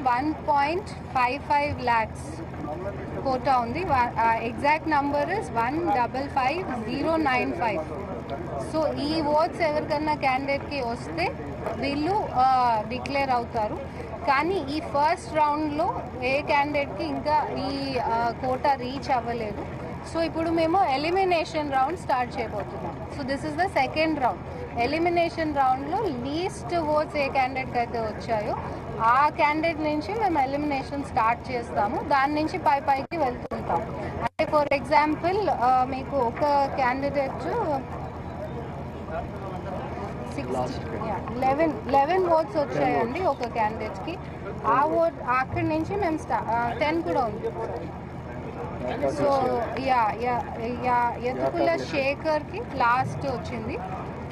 1.55 lakhs quota ఉంది. Exact number is 155,095. So ఈ oats ఎవరికన్నా క్యాండిడేట్కి వస్తే వీళ్ళు డిక్లేర్ అవుతారు. కానీ ఈ ఫస్ట్ రౌండ్లో ఏ క్యాండిడేట్కి ఇంకా ఈ కోటా రీచ్ అవ్వలేదు. సో ఇప్పుడు మేము ఎలిమినేషన్ రౌండ్ స్టార్ట్ చేయబోతున్నాం. So this is the second round. Elimination రౌండ్లో లీస్ట్ ఓట్స్ ఏ క్యాండిడేట్కి అయితే వచ్చాయో ఆ క్యాండిడేట్ నుంచి మేము ఎలిమినేషన్ స్టార్ట్ చేస్తాము. దాని నుంచి పైకి వెళ్తుంటాం. అంటే ఫర్ ఎగ్జాంపుల్ మీకు ఒక క్యాండిడేట్ 11 ఓట్స్ వచ్చాయండి ఒక క్యాండిడేట్కి. ఆ ఓట్ అక్కడి నుంచి మేము 10 కూడా ఉంది. సో యతుకుల శేఖర్కి లాస్ట్ వచ్చింది.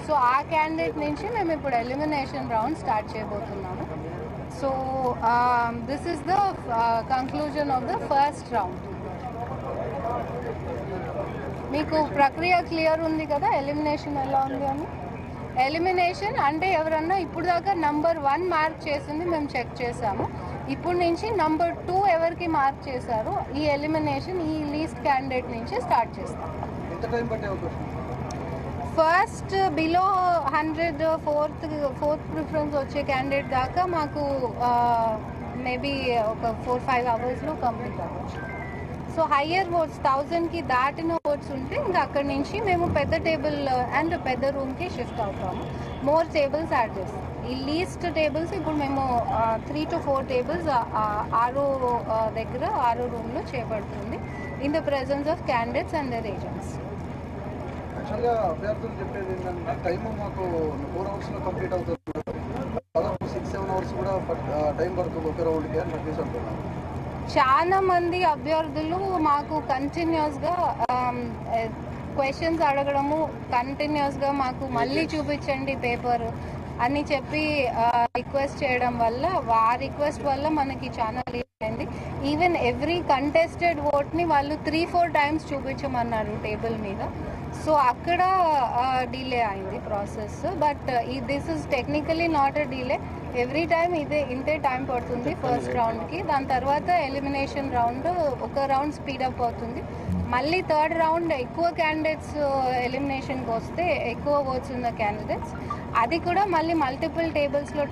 సో ఆ క్యాండిడేట్ నుంచి మేము ఇప్పుడు ఎలిమినేషన్ రౌండ్ స్టార్ట్ చేయబోతున్నాము. So this is the conclusion of the first round. మీకు ప్రక్రియ క్లియర్ ఉంది కదా, ఎలిమినేషన్ ఎలా ఉంది అని. ఎలిమినేషన్ అంటే ఎవరన్నా ఇప్పుడు దాకా నంబర్ 1 మార్క్ చేసింది మేము చెక్ చేసాము. ఇప్పుడు నుంచి నంబర్ 2 ఎవరికి మార్క్ చేశారో ఈ ఎలిమినేషన్ ఈ లీస్ట్ క్యాండిడేట్ నుంచి స్టార్ట్ చేస్తాం. ఫస్ట్ బిలో 100 ఫోర్త్ ప్రిఫరెన్స్ వచ్చే క్యాండిడేట్ దాకా మాకు మేబీ ఒక 4-5 అవర్స్లో కంప్లీట్ అవ్వచ్చు. సో హయ్యర్ ఓట్స్ 1000కి దాటిన ఓట్స్ ఉంటే ఇంకా అక్కడి నుంచి మేము పెద్ద టేబుల్ అండ్ పెద్ద రూమ్కి షిఫ్ట్ అవుతాము. మోర్ టేబుల్స్ యాడ్ చేస్తాం. ఈ లీస్ట్ టేబుల్స్ ఇప్పుడు మేము 3 to 4 టేబుల్స్ ఆరో రూమ్లో చేయబడుతుంది in the presence of candidates and their agents. యాక్చువల్గా అభ్యర్థులు చెప్పేది ఏంటంటే టైము మాకు 4 అవర్స్లో కంప్లీట్ అవుతుంది, 6-7 అవర్స్ కూడా టైం పడుతుంది ఒక రౌండ్కి అని చెప్పేసి అంటున్నాను. చాలా మంది అభ్యర్థులు మాకు కంటిన్యూస్గా క్వశ్చన్స్ అడగడము, కంటిన్యూస్గా మాకు మళ్ళీ చూపించండి పేపర్ అని చెప్పి రిక్వెస్ట్ చేయడం వల్ల ఆ రిక్వెస్ట్ వల్ల మనకి చాలా లేట్ అయింది. ఈవెన్ ఎవ్రీ కంటెస్టెడ్ ఓట్ని వాళ్ళు 3-4 టైమ్స్ చూపించమన్నారు టేబుల్ మీద. సో అక్కడ డిలే అయింది process. But this is technically not a delay. Every time ఇంతే టైం పడుతుంది ఫస్ట్ రౌండ్కి. దాని తర్వాత ఎలిమినేషన్ రౌండ్ ఒక రౌండ్ స్పీడప్ అవుతుంది. మళ్ళీ థర్డ్ రౌండ్ ఎక్కువ క్యాండిడేట్స్ ఎలిమినేషన్కి వస్తే ఎక్కువ ఓట్స్ ఉన్న క్యాండిడేట్స్ అది కూడా మళ్ళీ మల్టిపుల్ టేబుల్స్లో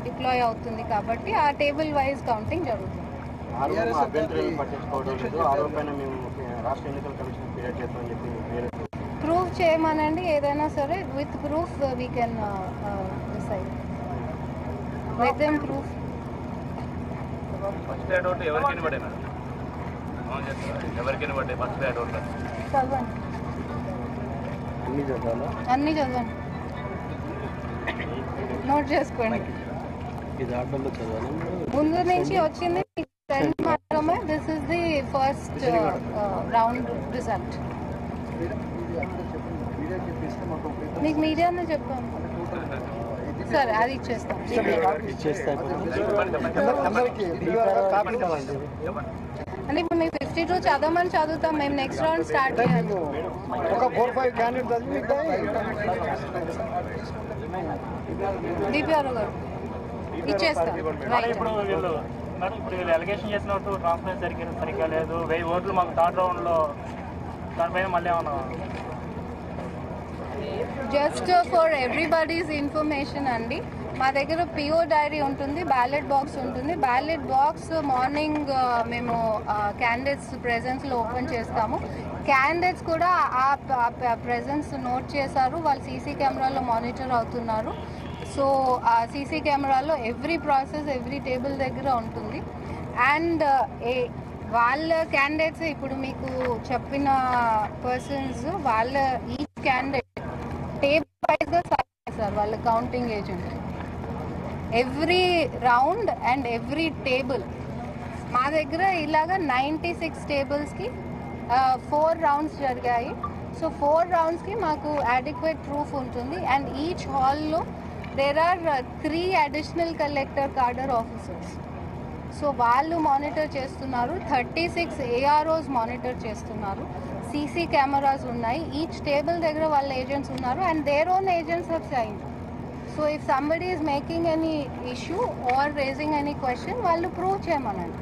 డిప్లాయ్ అవుతుంది. కాబట్టి ఆ టేబుల్ వైజ్ కౌంటింగ్ జరుగుతుంది. ప్రూఫ్ చేయమనండి ఏదైనా సరే. With proof we can decide. With them proof. అన్నీ చదవండి, నోట్ చేసుకోండి. ముందు నుంచి వచ్చింది మాత్రమే. This is the first round result. మీకు మీడియానే చెప్పాను సార్, అది ఇచ్చేస్తాం. అంటే ఇప్పుడు మీకు 52 చదవమని చదువుతాం మేము. నెక్స్ట్ రౌండ్ స్టార్ట్ చేయాలి. డిపిఆర్ గారు ఇచ్చేస్తాం. మేడం ఇప్పుడు వీళ్ళు ఎలిగేషన్ చేసినట్టు ట్రాన్స్పరెన్స్ సరిగ్గా లేదు, 1000 ఓట్లు మాకు థర్డ్ రౌండ్లో, దానిపైన మళ్ళీ ఏమన్నా? జస్ట్ ఫర్ ఎవ్రీబడీస్ ఇన్ఫర్మేషన్ అండి, మా దగ్గర పిఓ డైరీ ఉంటుంది, బ్యాలెట్ బాక్స్ ఉంటుంది. బ్యాలెట్ బాక్స్ మార్నింగ్ మేము క్యాండిడేట్స్ ప్రెజెన్స్లో ఓపెన్ చేస్తాము. క్యాండిడేట్స్ కూడా ఆ ప్రెజెన్స్ నోట్ చేశారు, వాళ్ళు సీసీ కెమెరాలో మానిటర్ అవుతున్నారు. సో ఆ సీసీ కెమెరాలో ఎవ్రీ ప్రాసెస్ ఎవ్రీ టేబుల్ దగ్గర ఉంటుంది. అండ్ వాళ్ళ క్యాండిడేట్స్ ఇప్పుడు మీకు చెప్పిన పర్సన్స్ వాళ్ళ ఈచ్ క్యాండిడేట్ టేబుల్ వైజ్గా సైన్ చేస్తారు వాళ్ళ counting agent. Every round and every table మా దగ్గర ఇలాగా 96 టేబుల్స్కి 4 రౌండ్స్ జరిగాయి. సో 4 రౌండ్స్కి మాకు అడిక్వేట్ ప్రూఫ్ ఉంటుంది. అండ్ ఈచ్ హాల్లో there are 3 additional collector cadre officers. So వాళ్ళు మానిటర్ చేస్తున్నారు. 36 ఏఆర్ఓస్ మానిటర్ చేస్తున్నారు. సీసీ కెమెరాస్ ఉన్నాయి. ఈచ్ టేబుల్ దగ్గర వాళ్ళ ఏజెంట్స్ ఉన్నారు. And their own agents have signed. So if somebody is making any issue or raising any question వాళ్ళు prove చేయమనండి.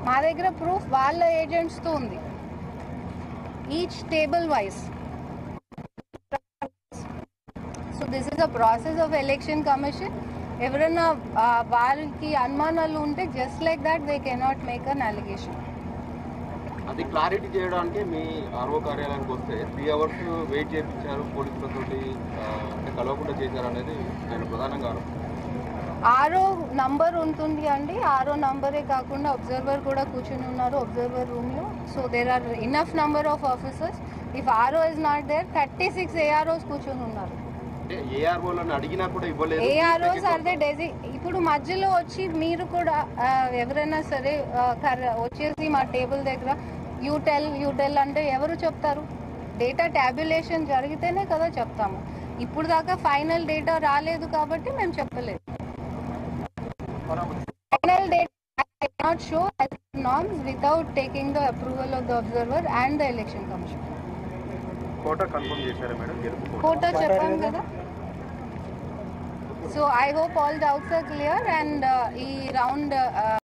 మా దగ్గర ప్రూఫ్ వాళ్ళ ఏజెంట్స్తో ఉంది, each table wise. So this is a process of election commission. ఎవరైనా వాళ్ళకి అనుమానాలు ఉంటే just like that they cannot make an allegation. అది క్లారిటీ చేయడానికి మీ ఆర్ఓ కార్యాలయానికి వస్తే 3 hours వెయిట్ చేయించారు పోలీసులతో, అంటే కలవకుండా చేశారు అనేది నేను ప్రధానంగా ఆరో నంబర్ ఉంటుంది అండి. ఆరో నంబరే కాకుండా అబ్జర్వర్ కూడా కూర్చుని ఉన్నారు అబ్జర్వర్ రూమ్లో. So there are enough number of officers. If RO is not there 36 AROs కూర్చొని ఉన్నారు. అడిగినా కూడా ఇవ్వలేదు. AROs ఆర్ దే డెజి. ఇప్పుడు మధ్యలో వచ్చి మీరు కూడా ఎవరైనా సరే వచ్చేసి మా టేబుల్ దగ్గర యూ టెల్ అంటే ఎవరు చెప్తారు? డేటా ట్యాబ్యులేషన్ జరిగితేనే కదా చెప్తాము. ఇప్పుడు దాకా ఫైనల్ డేటా రాలేదు కాబట్టి మేము చెప్పలేదు. Final data I cannot show as norms without taking the approval of the observer and the election commission. Quota confirm చేశారా మేడం? కోటా చెప్పాం కదా. So I hope all doubts are clear and ఈ round